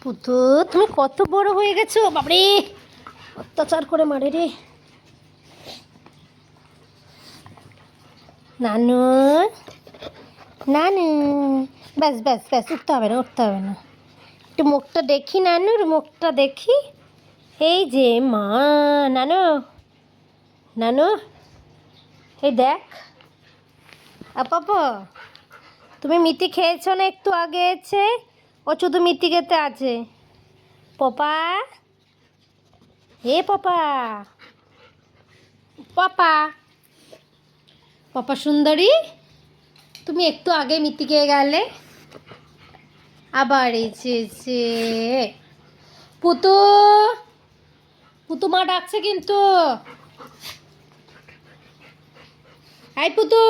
পুতু, তুমি কত বড় হয়ে গেছো বাবরে, অত্যাচার করে মারে রে। নানু, নানু, ব্যাস ব্যাস ব্যাস, উঠতে হবে না, উঠতে হবে না। একটু মুখটা দেখি, নানুর মুখটা দেখি। এই যে মা, নানু, নানু, এই দেখ। আপা, তুমি মিটি খেয়েছো না? একটু আগে এসে ও শুধু মিটি খেতে আছে। পপা, হে পপা, পপা, পপা সুন্দরী, তুমি একটু আগে মিটি খেয়ে গেলে, আবার এসেছে। পুতু, পুতু মা ডাকছে কিন্তু। এই পুতু।